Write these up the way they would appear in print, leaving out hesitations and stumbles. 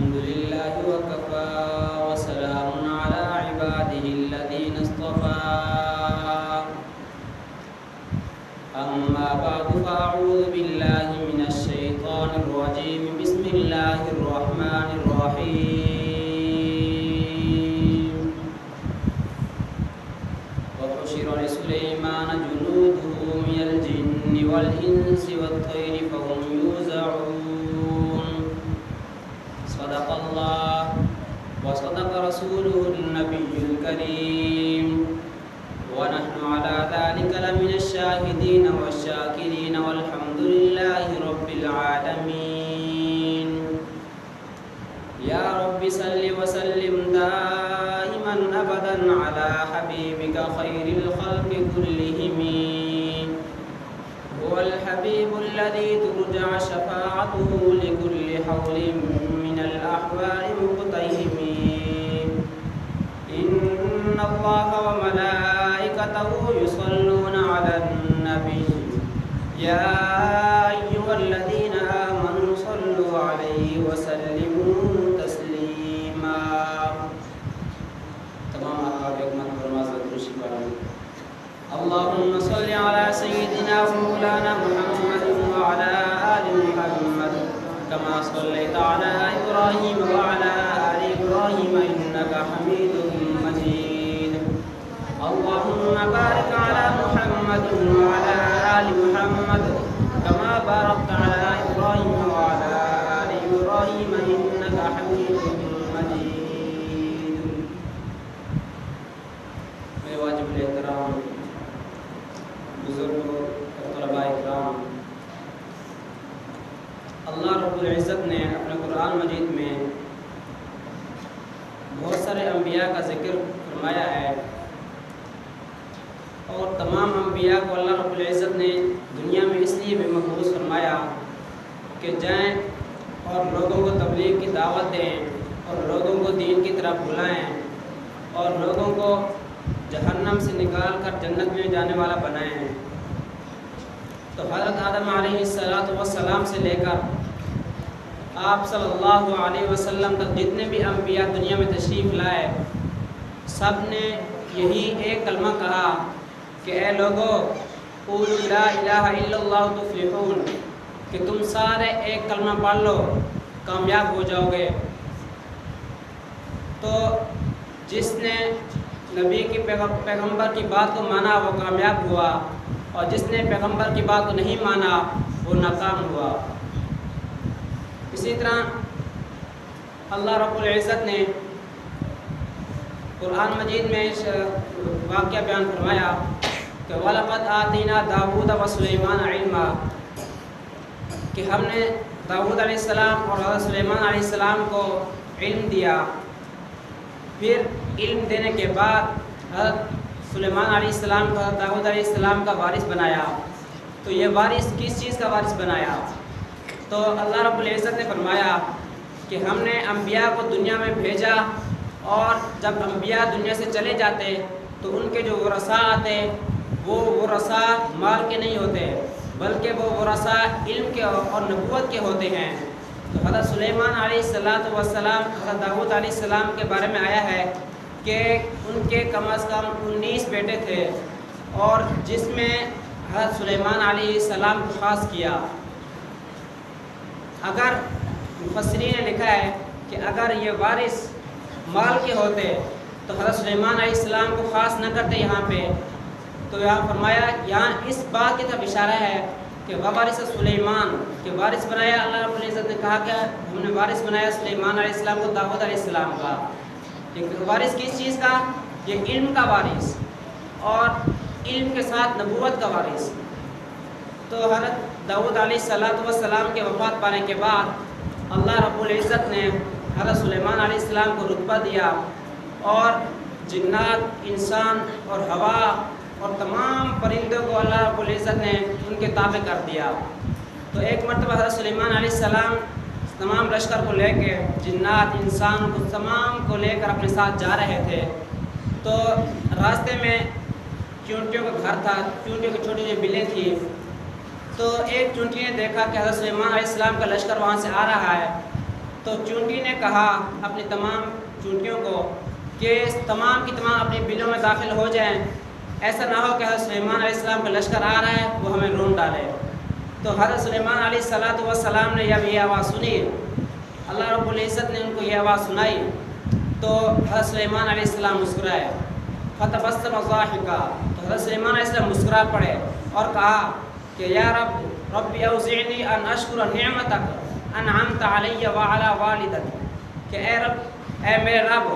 الحمد لله وكفى وسلام على عباده الذين اصطفى أما بعد فأعوذ بالله من الشيطان الرجيم بسم الله الرحمن الرحيم وحشر لسليمان جنوده من الجن والإنس والطير فهم يوزعون صدق الله وصدق رسوله النبي الكريم ونحن على ذلك لمن الشاهدين والشاكرين والحمد لله رب العالمين يا رب صل وسلم دائما أبدا على حبيبك خير الخلق كلهم هو الحبيب الذي ترجع شفاعته لكل حول من الأحوال مقتهم إن الله وملائكته يصلون على النبي يا أيها الذين آمنوا صلوا عليه وسلموا تسليما تمام أحباب حکمت فرماز درشی پڑھیں اللهم صل على سيدنا ومولانا محمد وعلى آل محمد كما صليت على إبراهيم وعلى آل إبراهيم إنك حميد مجيد اللهم بارك على محمد وعلى آل محمد كما باركت على إبراهيم وعلى آل إبراهيم إنك حميد مجيد واجب الاحترام بزرگوں اور طلباء اکرام، اللہ رب العزت نے اپنے قرآن مجید میں بہت سارے انبیاء کا ذکر فرمایا ہے، اور تمام انبیاء کو اللہ رب العزت نے دنیا میں اس لیے بھی مبعوث فرمایا کہ جائیں اور لوگوں کو تبلیغ کی دعوت دیں اور لوگوں کو دین کی طرف بلائیں اور لوگوں کو جہنم سے نکال کر جنت میں جانے والا بنائیں۔ تو حضرت آدم علیہ السلام سے لے کر آپ صلی اللہ علیہ وسلم تک جتنے بھی انبیاء دنیا میں تشریف لائے، سب نے یہی ایک کلمہ کہا کہ اے لوگو قولوا لا الہ الا اللہ تفلحون، کہ تم سارے ایک کلمہ پڑھ لو کامیاب ہو جاؤ گے۔ تو جس نے نبی کی پیغمبر کی بات کو مانا وہ کامیاب ہوا، اور جس نے پیغمبر کی بات کو نہیں مانا وہ ناکام ہوا۔ اسی طرح اللہ رب العزت نے قرآن مجید میں واقعہ بیان فرمایا کہ وَلَقَدْ آتَيْنَا دَاوُودَ وَسُلَيْمَانَ عِلْمًا، کہ ہم نے داؤد علیہ السلام اور حضرت سلیمان علیہ السلام کو علم دیا۔ پھر علم دینے کے بعد حضرت سلیمان علیہ السلام کو داؤد علیہ السلام کا وارث بنایا۔ تو یہ وارث کس چیز کا وارث بنایا؟ تو اللہ رب العزت نے فرمایا کہ ہم نے انبیاء کو دنیا میں بھیجا، اور جب انبیاء دنیا سے چلے جاتے تو ان کے جو ورثاء آتے وہ ورثاء مال کے نہیں ہوتے، بلکہ وہ ورثاء علم کے اور نبوت کے ہوتے ہیں۔ تو حضرت سلیمان علیہ السلام حضرت داؤد علیہ السلام کے بارے میں آیا ہے کہ ان کے کم از کم 19 بیٹے تھے، اور جس میں حضرت سلیمان علیہ السلام کو خاص کیا۔ اگر مفسرین نے لکھا ہے کہ اگر یہ وارث مال کے ہوتے تو حضرت سلیمان علیہ السلام کو خاص نہ کرتے یہاں پہ، تو یہاں فرمایا، یہاں اس بات کی طرف اشارہ ہے کہ وارث سلیمان، کہ وارث بنایا اللہ رب العزت نے کہا کہ ہم نے وارث بنایا سلیمان علیہ السلام کو داؤد علیہ السلام کا۔ وارث کس چیز کا؟ یہ علم کا وارث، اور علم کے ساتھ نبوت کا وارث۔ تو حضرت داؤد علیہ السلام کے وفات پانے کے بعد اللہ رب العزت نے حضرت سلیمان علیہ السلام کو رتبہ دیا، اور جنات، انسان اور ہوا اور تمام پرندوں کو اللہ رب العزت نے ان کے تابع کر دیا۔ تو ایک مرتبہ حضرت سلیمان علیہ السلام تمام لشکر کو لے کے، جنات، انسان کو تمام کو لے کر اپنے ساتھ جا رہے تھے، تو راستے میں چونٹیوں کا گھر تھا، چونٹیوں کی چھوٹی چھوٹی بلیں تھیں۔ تو ایک چونٹی نے دیکھا کہ حضرت سلیمان علیہ السلام کا لشکر وہاں سے آ رہا ہے، تو چونٹی نے کہا اپنی تمام چونٹیوں کو کہ تمام کی تمام اپنے بلوں میں داخل ہو جائیں، ایسا نہ ہو کہ حضرت سلیمان علیہ السلام کا لشکر آ رہا ہے وہ ہمیں رون ڈالے۔ تو حضرت سلیمان علیہ السلام نے جب یہ آواز سنی، اللہ رب العزت نے ان کو یہ آواز سنائی، تو حضرت سلیمان علیہ السلام مسکرائے، فتبسم ضاحکا، تو حضرت سلیمان علیہ السلام مسکرا پڑے اور کہا کہ یا ربی اوزعنی ان اشکر نعمتک انعمت علی وعلی والدتی، کہ اے میرے رب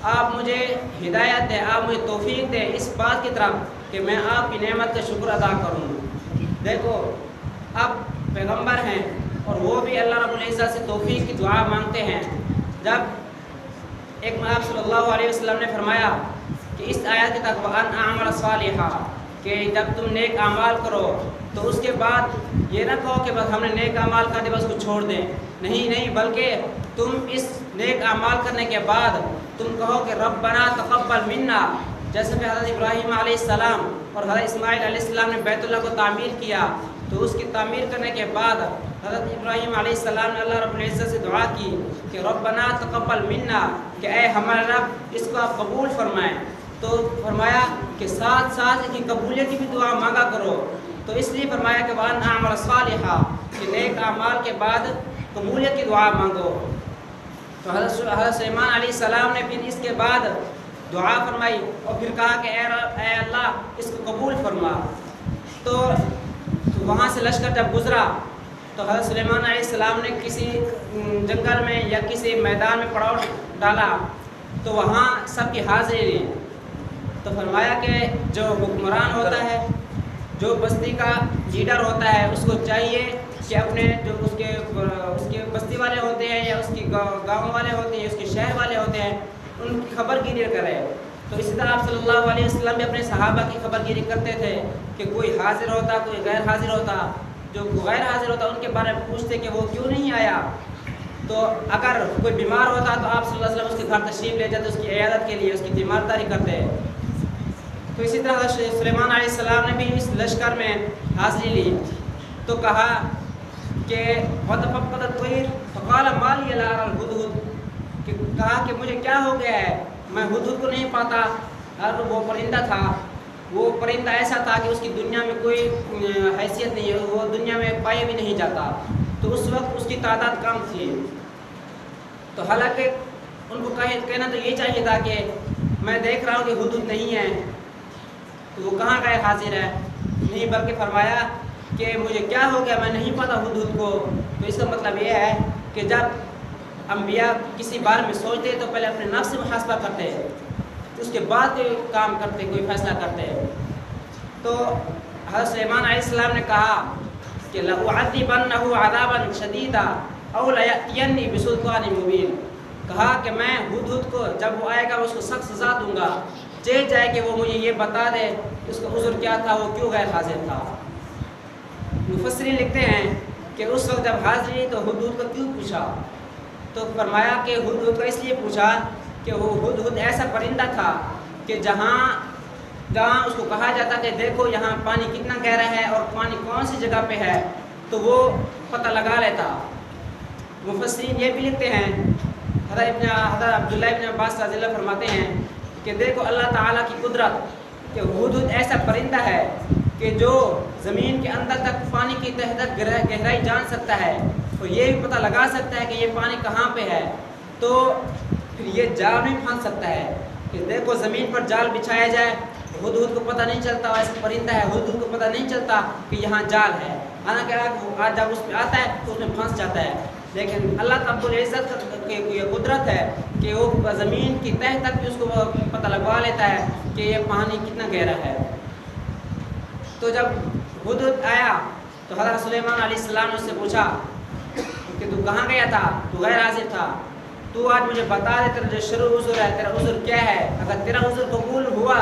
آپ مجھے ہدایت دے، آپ مجھے توفیق دے اس بات کی طرف کہ میں آپ کی نعمت کا شکر ادا کروں۔ دیکھو اب پیغمبر ہیں اور وہ بھی اللہ رب العزت سے توفیق کی دعا مانگتے ہیں۔ جب ایک آپ صلی اللہ علیہ وسلم نے فرمایا کہ اس آیت کے تحت وَأَنْ أَعْمَلَ صَالِحًا، کہ جب تم نیک اعمال کرو تو اس کے بعد یہ نہ کہو کہ بس ہم نے نیک اعمال کر دے بس کو چھوڑ دیں، نہیں بلکہ تم اس نیک اعمال کرنے کے بعد تم کہو کہ ربنا تقبل منا، جیسے کہ حضرت ابراہیم علیہ السلام اور حضرت اسماعیل علیہ السلام نے بیت اللہ کو تعمیر کیا، تو اس کی تعمیر کرنے کے بعد حضرت ابراہیم علیہ السلام نے اللہ رب العزت سے دعا کی کہ ربنا تقبل منا، کہ اے ہمارے رب اس کو آپ قبول فرمائیں۔ تو فرمایا کہ ساتھ ساتھ اس کی قبولیت کی بھی دعا مانگا کرو، تو اس لیے فرمایا کہ وَأَنْ أَعْمَلَ صَالِحًا، کہ نیک اعمال کے بعد قبولیت کی دعا مانگو۔ تو حضرت سلیمان علیہ السلام نے پھر اس کے بعد دعا فرمائی اور پھر کہا کہ اے اللہ اس کو قبول فرما۔ تو وہاں سے لشکر جب گزرا تو حضرت سلیمان علیہ السلام نے کسی جنگل میں یا کسی میدان میں پڑاؤ ڈالا، تو وہاں سب کی حاضری لی۔ تو فرمایا کہ جو حکمران ہوتا ہے، جو بستی کا لیڈر ہوتا ہے، اس کو چاہیے کہ اپنے جو اس کے بستی والے ہوتے ہیں یا اس کی گاؤں والے ہوتے ہیں، اس کے شہر والے ہوتے ہیں، ان کی خبر گیری کرے۔ تو اسی طرح آپ صلی اللہ علیہ وسلم بھی اپنے صحابہ کی خبر گیری کرتے تھے کہ کوئی حاضر ہوتا، کوئی غیر حاضر ہوتا، جو غیر حاضر ہوتا ان کے بارے میں پوچھتے کہ وہ کیوں نہیں آیا۔ تو اگر کوئی بیمار ہوتا تو آپ صلی اللہ علیہ وسلم اس کے گھر تشریف لے جاتے، اس کی عیادت کے لیے، اس کی تیمارداری کرتے۔ تو اسی طرح سلیمان علیہ السلام نے بھی اس لشکر میں حاضری لی، تو کہا کہ وَتَفَقَّدَ الطَّيْرَ فَقَالَ مَا لِيَ لَا أَرَى الْهُدْهُدْ، کہ کہا کہ مجھے کیا ہو گیا ہے، میں ہدہد کو نہیں پاتا۔ اور وہ پرندہ تھا، وہ پرندہ ایسا تھا کہ اس کی دنیا میں کوئی حیثیت نہیں ہے، وہ دنیا میں پایا بھی نہیں جاتا، تو اس وقت اس کی تعداد کم تھی۔ تو حالانکہ ان کو کہنا تو یہ چاہیے تھا کہ میں دیکھ رہا ہوں کہ ہدہد نہیں ہے، تو وہ کہاں غیر حاضر ہے؟ نہیں، بلکہ فرمایا کہ مجھے کیا ہو گیا، میں نہیں پتا ہدہد کو۔ تو اس کا مطلب یہ ہے کہ جب انبیاء کسی بارے میں سوچتے تو پہلے اپنے نفس سے محاسبہ کرتے، اس کے بعد کوئی کام کرتے، کوئی فیصلہ کرتے۔ تو حضرت سلیمان علیہ السلام نے کہا کہ لَأُعَذِّبَنَّهُ عَذَابًا شَدِيدًا أَوْ لَيَأْتِيَنِّي بِسُلْطَانٍ مُبِينٍ، کہا کہ میں ہدہد کو جب وہ آئے گا اس کو سخت سزا دوں گا، چاہے کہ وہ مجھے یہ بتا دے اس کا عذر کیا تھا، وہ کیوں غیر حاضر تھا۔ مفسرین لکھتے ہیں کہ اس وقت جب حاضری تو ہدہد کو کیوں پوچھا، تو فرمایا کہ ہدہد کو اس لیے پوچھا کہ وہ ہدہد ایسا پرندہ تھا کہ جہاں اس کو کہا جاتا کہ دیکھو یہاں پانی کتنا گہرا ہے اور پانی کون سی جگہ پہ ہے، تو وہ پتہ لگا لیتا۔ مفسرین یہ بھی لکھتے ہیں، حضرت عبداللہ ابن عباس رضی اللہ فرماتے ہیں کہ دیکھو اللہ تعالیٰ کی قدرت کہ ہدہد ایسا پرندہ ہے کہ جو زمین کے اندر تک پانی کی تہ تک گہرائی جان سکتا ہے اور یہ بھی پتہ لگا سکتا ہے کہ یہ پانی کہاں پہ ہے، تو پھر یہ جال بھی پھانس سکتا ہے کہ دیکھو زمین پر جال بچھایا جائے، ہدہد کو پتہ نہیں چلتا ایسا پرندہ ہے، ہدہد کو پتہ نہیں چلتا کہ یہاں جال ہے، حالانکہ جب اس پہ آتا ہے تو اس میں پھنس جاتا ہے۔ لیکن اللہ رب العزت کی یہ قدرت ہے کہ وہ زمین کی تہ تک بھی اس کو پتہ لگوا لیتا ہے کہ یہ پانی کتنا گہرا ہے۔ تو جب ہدہد آیا تو حضرت سلیمان علیہ السلام نے اس سے پوچھا کہ تو کہاں گیا تھا، تو غیر حاضر تھا، تو آج مجھے بتا دے تیرا جو شروع عذر ہے، تیرا عذر کیا ہے، اگر تیرا عذر قبول ہوا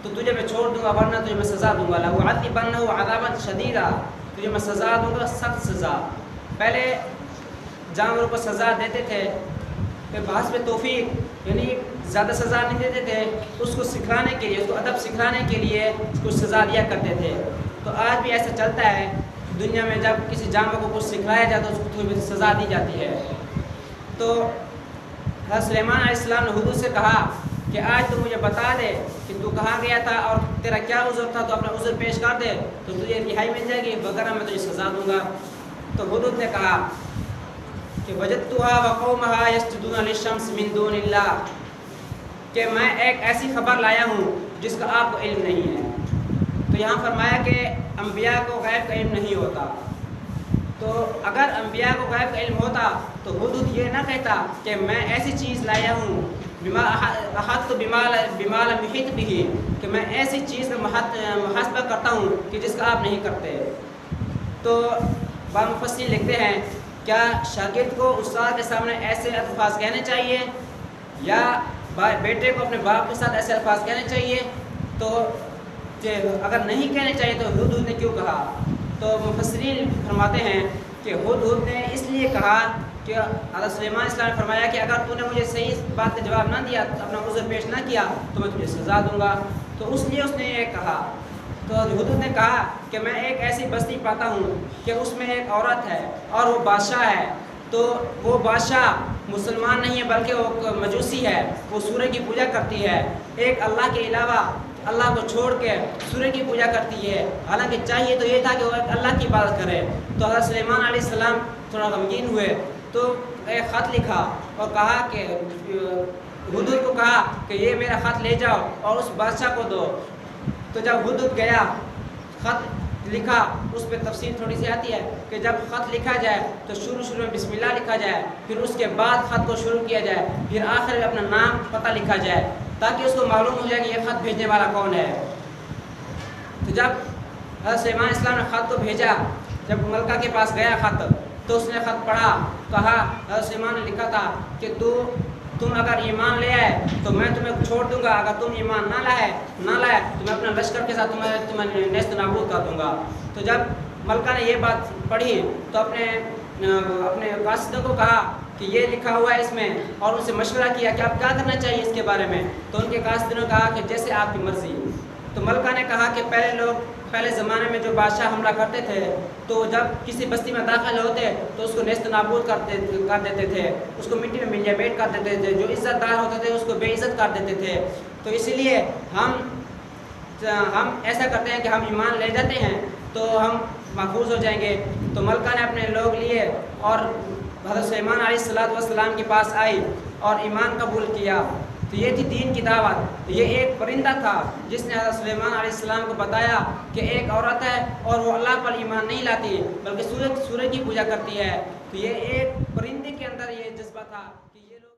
تو تجھے میں چھوڑ دوں گا، ورنہ تجھے میں سزا دوں گا، لَأُعَذِّبَنَّهُ عَذَابًا شَدِيدًا، تجھے میں سزا دوں گا، سخت سزا۔ پہلے جانوروں کو سزا دیتے تھے، پھر بعض میں توفیق یعنی زیادہ سزا نہیں دیتے تھے، اس کو سکھانے کے لیے، اس کو ادب سکھانے کے لیے کچھ سزا دیا کرتے تھے۔ تو آج بھی ایسا چلتا ہے دنیا میں، جب کسی جانور کو کچھ سکھلایا جاتا ہے اس کو تھوڑی سزا دی جاتی ہے۔ تو حضرت سلیمان علیہ السلام نے حضور سے کہا کہ آج تو مجھے بتا دے کہ تو کہاں گیا تھا اور تیرا کیا عذر تھا، تو اپنا عذر پیش کر دے تو تجھے رہائی مل جائے گی، وغیرہ میں تجھے سزا دوں گا۔ تو حضور نے کہا کہ وجدتها وقومها يسجدون للشمس من دون اللہ، کہ میں ایک ایسی خبر لایا ہوں جس کا آپ کو علم نہیں ہے۔ تو یہاں فرمایا کہ انبیاء کو غیب کا علم نہیں ہوتا، تو اگر انبیاء کو غیب کا علم ہوتا تو حدود یہ نہ کہتا کہ میں ایسی چیز لایا ہوں احاطہ بما لم یحیط بہ، کہ میں ایسی چیز کا محاسبہ کرتا ہوں کہ جس کا آپ نہیں کرتے۔ تو بعض مفسرین لکھتے ہیں کیا شاگرد کو استاد کے سامنے ایسے الفاظ کہنے چاہیے یا بیٹے کو اپنے باپ کے ساتھ ایسے الفاظ کہنے چاہیے؟ تو اگر نہیں کہنے چاہیے تو حدود نے کیوں کہا؟ تو مفسرین فرماتے ہیں کہ حدود نے اس لیے کہا کہ حضرت سلیمان علیہ السلام نے فرمایا کہ اگر تو نے مجھے صحیح بات کا جواب نہ دیا، اپنا عذر پیش نہ کیا تو میں تجھے سزا دوں گا، تو اس لیے اس نے یہ کہا۔ تو حدود نے کہا کہ میں ایک ایسی بستی پاتا ہوں کہ اس میں ایک عورت ہے اور وہ بادشاہ ہے، تو وہ بادشاہ مسلمان نہیں ہے بلکہ وہ مجوسی ہے، وہ سورج کی پوجا کرتی ہے، ایک اللہ کے علاوہ اللہ کو چھوڑ کے سورج کی پوجا کرتی ہے، حالانکہ چاہیے تو یہ تھا کہ وہ اللہ کی عبادت کرے۔ تو حضرت سلیمان علیہ السلام تھوڑا غمگین ہوئے تو ایک خط لکھا اور کہا کہ حدود کو کہا کہ یہ میرا خط لے جاؤ اور اس بادشاہ کو دو۔ تو جب حدود گیا خط لکھا، اس پہ تفصیل تھوڑی سی آتی ہے کہ جب خط لکھا جائے تو شروع میں بسم اللہ لکھا جائے، پھر اس کے بعد خط کو شروع کیا جائے، پھر آخر میں اپنا نام پتہ لکھا جائے تاکہ اس کو معلوم ہو جائے کہ یہ خط بھیجنے والا کون ہے۔ تو جب حضرت سلیمان علیہ السلام نے خط کو بھیجا، جب ملکہ کے پاس گیا خط تو اس نے خط پڑھا، کہا حضرت سلیمان نے لکھا تھا کہ تم اگر ایمان لے آئے تو میں تمہیں چھوڑ دوں گا، اگر تم ایمان نہ لائے تو میں اپنا لشکر کے ساتھ تمہیں نیست نابود کر دوں گا۔ تو جب ملکہ نے یہ بات پڑھی تو اپنے قاصدوں کو کہا کہ یہ لکھا ہوا ہے اس میں، اور ان سے مشورہ کیا کہ آپ کیا کرنا چاہیے اس کے بارے میں، تو ان کے قاصدوں نے کہا کہ جیسے آپ کی مرضی۔ تو ملکہ نے کہا کہ پہلے زمانے میں جو بادشاہ حملہ کرتے تھے تو جب کسی بستی میں داخل ہوتے تو اس کو نیست نابود کر دیتے تھے، اس کو مٹی میں ملیا میٹ کر دیتے تھے، جو عزت دار ہوتے تھے اس کو بے عزت کر دیتے تھے۔ تو اسی لیے ہم ایسا کرتے ہیں کہ ہم ایمان لے جاتے ہیں تو ہم محفوظ ہو جائیں گے۔ تو ملکہ نے اپنے لوگ لیے اور حضرت سلیمان علیہ السلام کے پاس آئی اور ایمان قبول کیا۔ تو یہ تھی دین کی دعوت۔ یہ ایک پرندہ تھا جس نے حضرت سلیمان علیہ السلام کو بتایا کہ ایک عورت ہے اور وہ اللہ پر ایمان نہیں لاتی بلکہ سورج کی پوجا کرتی ہے۔ تو یہ ایک پرندے کے اندر یہ جذبہ تھا کہ یہ لوگ